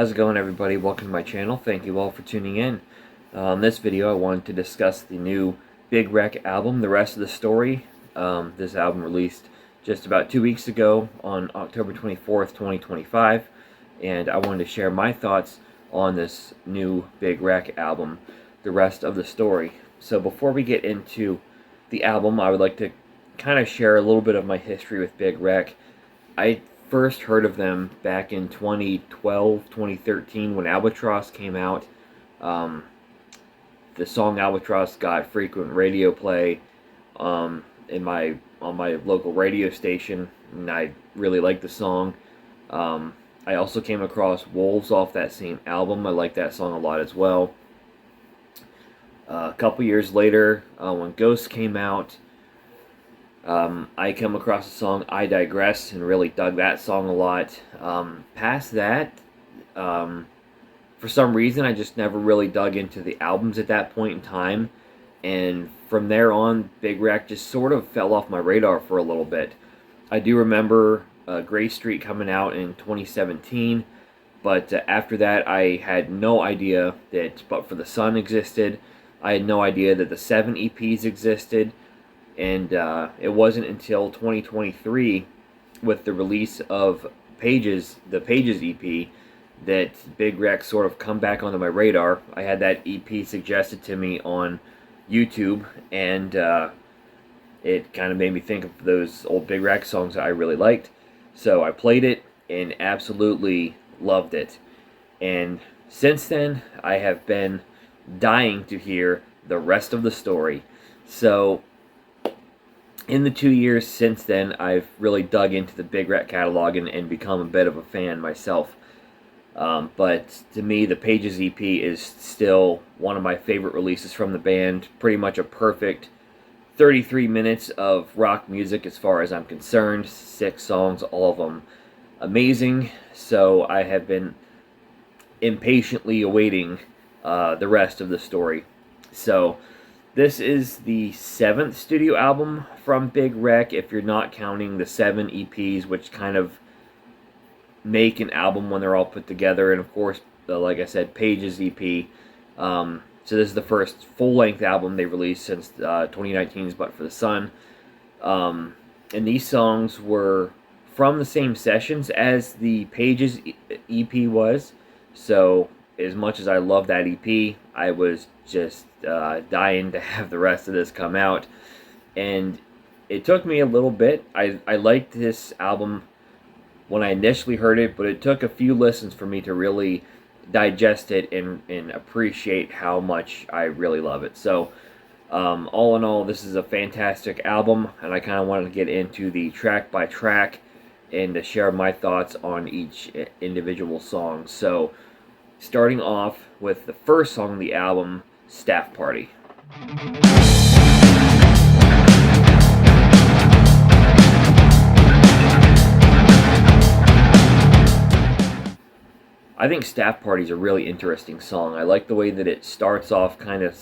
How's it going, everybody? Welcome to my channel. Thank you all for tuning in. In this video, I wanted to discuss the new Big Wreck album, The Rest of the Story. This album released just about 2 weeks ago on October 24th, 2025, and I wanted to share my thoughts on this new Big Wreck album, The Rest of the Story. So before we get into the album, I would like to kind of share a little bit of my history with Big Wreck. I first heard of them back in 2012, 2013 when Albatross came out. The song Albatross got frequent radio play on my local radio station, and I really liked the song. I also came across Wolves off that same album. I like that song a lot as well. A couple years later, when Ghost came out, I come across the song I Digress and really dug that song a lot. Past that, for some reason, I just never really dug into the albums at that point in time. And from there on, Big Wreck just sort of fell off my radar for a little bit. I do remember Gray Street coming out in 2017, but after that, I had no idea that But for the Sun existed. I had no idea that the 7 EPs existed. And it wasn't until 2023, with the release of Pages, the Pages EP, that Big Wreck sort of come back onto my radar. I had that EP suggested to me on YouTube, and it kind of made me think of those old Big Wreck songs that I really liked. So I played it and absolutely loved it. And since then, I have been dying to hear the rest of the story. So in the 2 years since then, I've really dug into the Big Wreck catalog and become a bit of a fan myself. But to me, the Pages EP is still one of my favorite releases from the band. Pretty much a perfect 33 minutes of rock music as far as I'm concerned. 6 songs, all of them amazing. So I have been impatiently awaiting the rest of the story. So this is the 7th studio album from Big Wreck, if you're not counting the 7 EPs, which kind of make an album when they're all put together. And of course, like I said, Pages EP. So this is the first full-length album they released since 2019's But for the Sun. And these songs were from the same sessions as the Pages EP was. So as much as I love that EP, I was just dying to have the rest of this come out. And it took me a little bit. I liked this album when I initially heard it, but it took a few listens for me to really digest it and appreciate how much I really love it. So all in all, this is a fantastic album, and I kind of wanted to get into the track by track and to share my thoughts on each individual song. So starting off with the first song on the album, Staff Party. I think Staff Party is a really interesting song. I like the way that it starts off kind of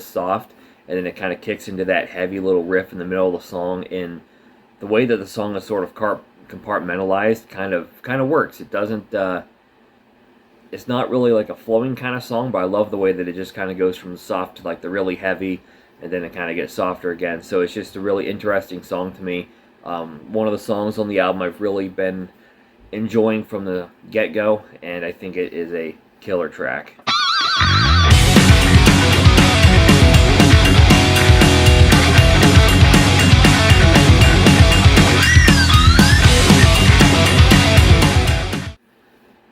soft, and then it kind of kicks into that heavy little riff in the middle of the song, and the way that the song is sort of compartmentalized kind of works. It doesn't it's not really like a flowing kind of song, but I love the way that it just kind of goes from the soft to like the really heavy, and then it kind of gets softer again. So it's just a really interesting song to me. One of the songs on the album I've really been enjoying from the get-go, and I think it is a killer track.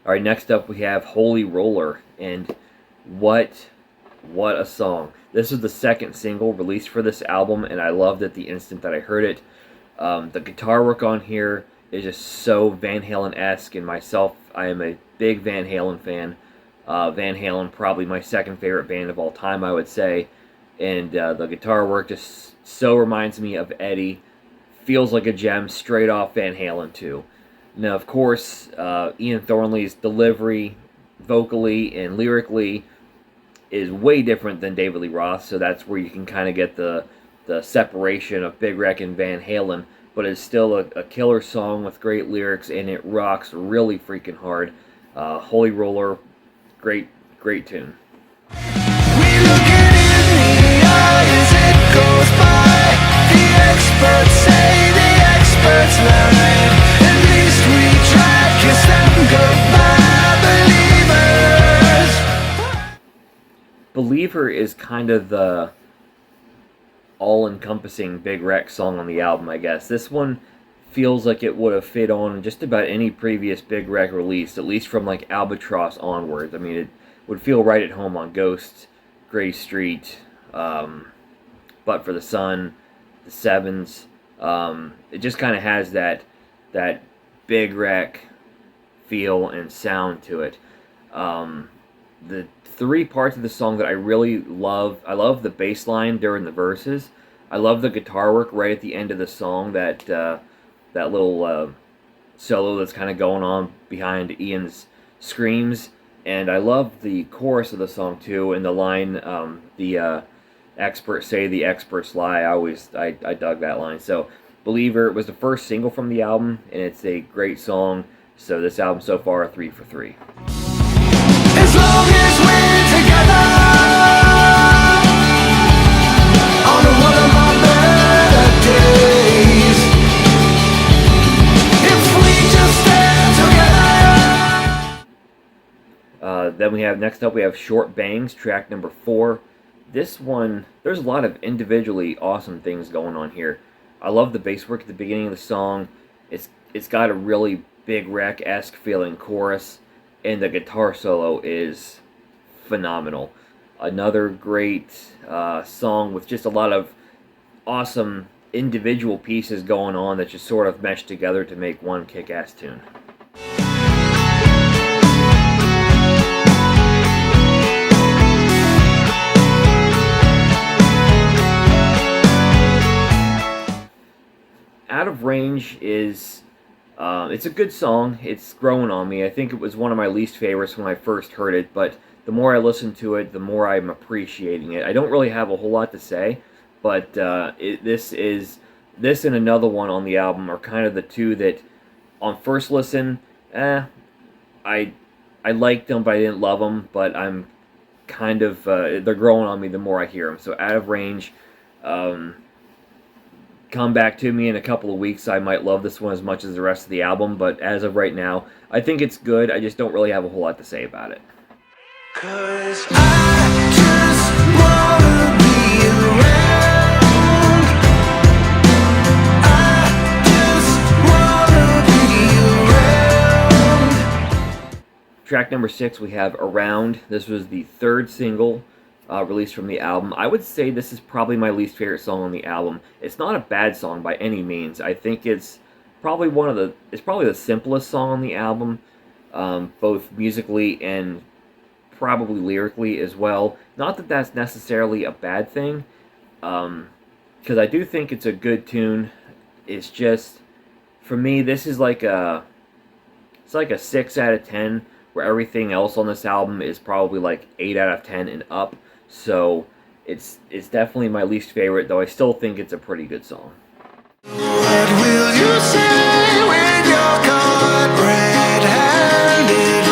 Alright, next up we have Holy Roller, and what a song. This is the second single released for this album, and I loved it the instant that I heard it. The guitar work on here is just so Van Halen-esque, and myself, I am a big Van Halen fan. Van Halen, probably my second favorite band of all time, I would say. And the guitar work just so reminds me of Eddie. Feels like a gem straight off Van Halen too. Now, of course, Ian Thornley's delivery, vocally and lyrically, is way different than David Lee Roth, so that's where you can kind of get the separation of Big Wreck and Van Halen. But it's still a killer song with great lyrics, and it rocks really freaking hard. Holy Roller, great tune. We look it in the eye as it goes by. The experts say, the experts lie. At least we tried, kiss them goodbye, believers. Believer is kind of the all-encompassing Big Wreck song on the album, I guess. This one feels like it would have fit on just about any previous Big Wreck release, at least from like Albatross onwards. I mean, it would feel right at home on Ghost, Gray Street, But for the Sun, the Sevens. It just kind of has that Big Wreck feel and sound to it. The three parts of the song that I really love. I love the bass line during the verses. I love the guitar work right at the end of the song. That little solo that's kind of going on behind Ian's screams. And I love the chorus of the song too, and the line, the experts say, the experts lie. I dug that line. So Believer was the first single from the album, and it's a great song. So this album so far, 3 for 3. As long as we're together on one of our better days, if we just stand together. Then next up we have Short Bangs, track number 4. This one, there's a lot of individually awesome things going on here. I love the bass work at the beginning of the song. It's got a really Big Wreck-esque feeling chorus, and the guitar solo is phenomenal. Another great song with just a lot of awesome individual pieces going on that just sort of mesh together to make one kick-ass tune. Out of Range is, it's a good song. It's growing on me. I think it was one of my least favorites when I first heard it, but the more I listen to it, the more I'm appreciating it. I don't really have a whole lot to say, but this and another one on the album are kind of the two that, on first listen, I liked them, but I didn't love them, but I'm kind of, they're growing on me the more I hear them. So Out of Range, come back to me in a couple of weeks. I might love this one as much as the rest of the album, but as of right now, I think it's good. I just don't really have a whole lot to say about it. 'Cause I just wanna be around. I just wanna be around. Track number 6, we have Around. This was the third single released from the album. I would say this is probably my least favorite song on the album. It's not a bad song by any means. I think it's probably the simplest song on the album, both musically and probably lyrically as well. Not that that's necessarily a bad thing, because I do think it's a good tune. It's just, for me, this is like a 6 out of 10, where everything else on this album is probably like 8 out of 10 and up. So it's definitely my least favorite, though I still think it's a pretty good song. What will you say when you're caught red-handed?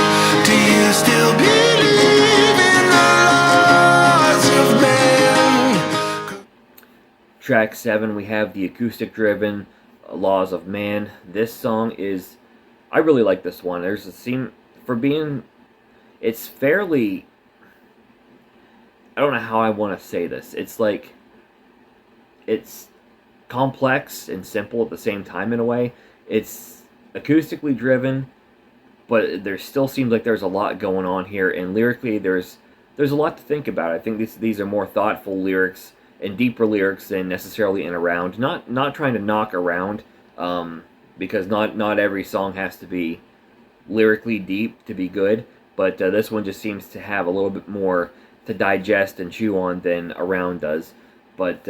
Do you still believe in the laws of man? Track 7, we have the acoustic-driven Laws of Man. This song is, I really like this one. There's a scene, for being, it's fairly, I don't know how I want to say this. It's like, it's complex and simple at the same time in a way. It's acoustically driven, but there still seems like there's a lot going on here, and lyrically there's a lot to think about. I think these are more thoughtful lyrics and deeper lyrics than necessarily in Around. Not trying to knock Around, because not every song has to be lyrically deep to be good, but this one just seems to have a little bit more to digest and chew on than Around does. But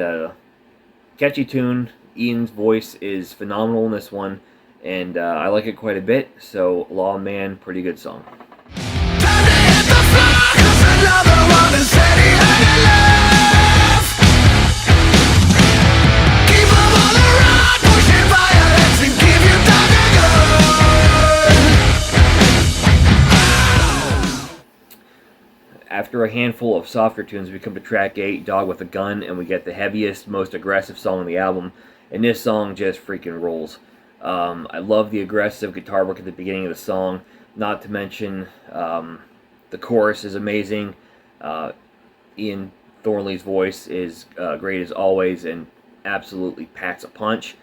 catchy tune. Ian's voice is phenomenal in this one, and I like it quite a bit. So Law of Man, pretty good song. Time to hit the floor, 'cause another one has said he had enough. Keep 'em on the run, pushing violence and give you time to go. handful of softer tunes, we come to track 8, Dog with a Gun, and we get the heaviest, most aggressive song on the album. And this song just freaking rolls. I love the aggressive guitar work at the beginning of the song. Not to mention, the chorus is amazing. Ian Thornley's voice is great as always and absolutely packs a punch.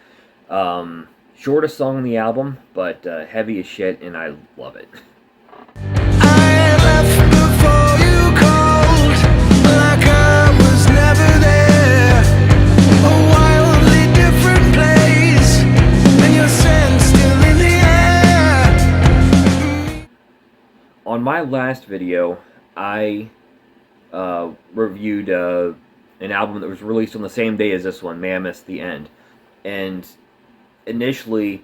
Shortest song on the album, but heavy as shit, and I love it. I left before you called, like I was never there. A wildly different place, and your scent still in the air. On my last video, I reviewed an album that was released on the same day as this one, Mammoth: The End. And initially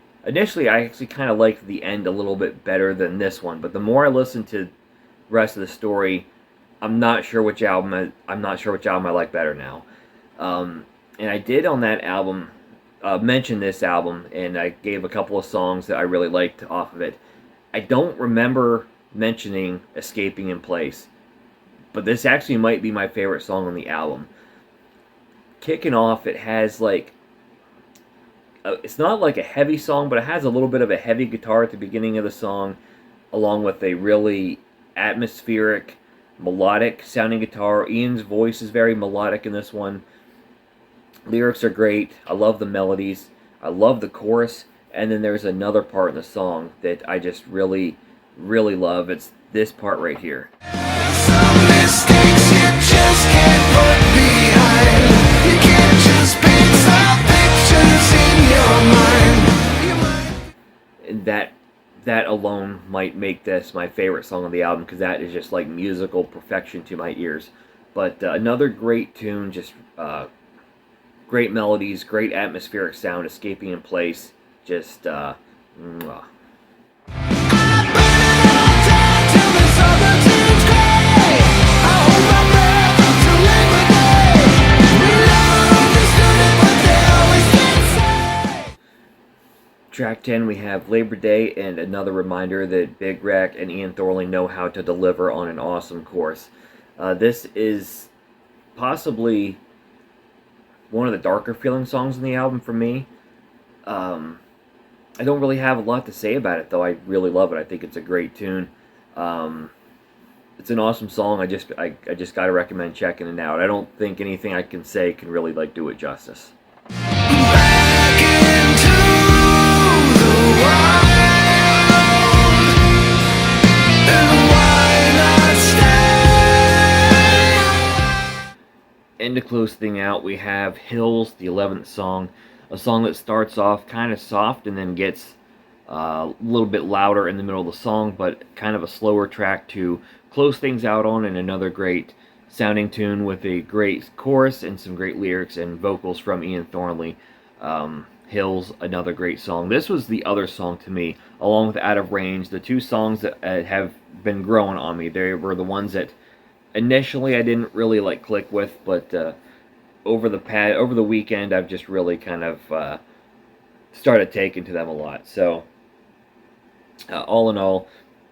I actually kind of liked The End a little bit better than this one, but the more I listened to the rest of the story, I'm not sure which album I like better now. And I did on that album mention this album, and I gave a couple of songs that I really liked off of it. I don't remember mentioning Escaping in Place, but this actually might be my favorite song on the album. Kicking off, it has like, it's not like a heavy song, but it has a little bit of a heavy guitar at the beginning of the song, along with a really atmospheric, melodic sounding guitar. Ian's voice is very melodic in this one. Lyrics are great. I love the melodies. I love the chorus. And then there's another part in the song that I just really, really love. It's this part right here. Some mistakes you just can't put behind. You can't just paint some pictures in your mind. And that alone might make this my favorite song on the album, because that is just like musical perfection to my ears. But another great tune, just great melodies, great atmospheric sound, Escaping in Place, just mwah. Track 10, we have Labor Day, and another reminder that Big Rec and Ian Thornley know how to deliver on an awesome chorus. This is possibly one of the darker feeling songs on the album for me. I don't really have a lot to say about it, though. I really love it. I think it's a great tune. It's an awesome song. I just gotta recommend checking it out. I don't think anything I can say can really like do it justice. Back into the wild, and why not stay? And to close thing out, we have Hills, the 11th song. A song that starts off kind of soft and then gets a little bit louder in the middle of the song, but kind of a slower track to close things out on, and another great sounding tune with a great chorus and some great lyrics and vocals from Ian Thornley. Hills, another great song. This was the other song to me, along with Out of Range, the two songs that have been growing on me. They were the ones that initially I didn't really like click with, but over the weekend I've just really kind of started taking to them a lot. So all in all,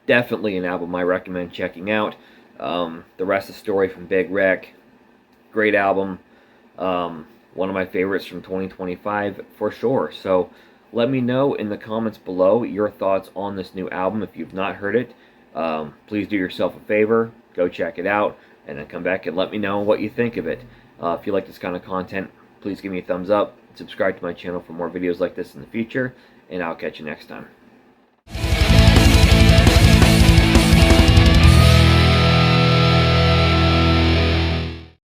definitely an album I recommend checking out. The Rest of the Story from Big Rec, great album. One of my favorites from 2025 for sure. So let me know in the comments below your thoughts on this new album. If you've not heard it, please do yourself a favor, go check it out, and then come back and let me know what you think of it. If you like this kind of content, please give me a thumbs up, subscribe to my channel for more videos like this in the future, and I'll catch you next time.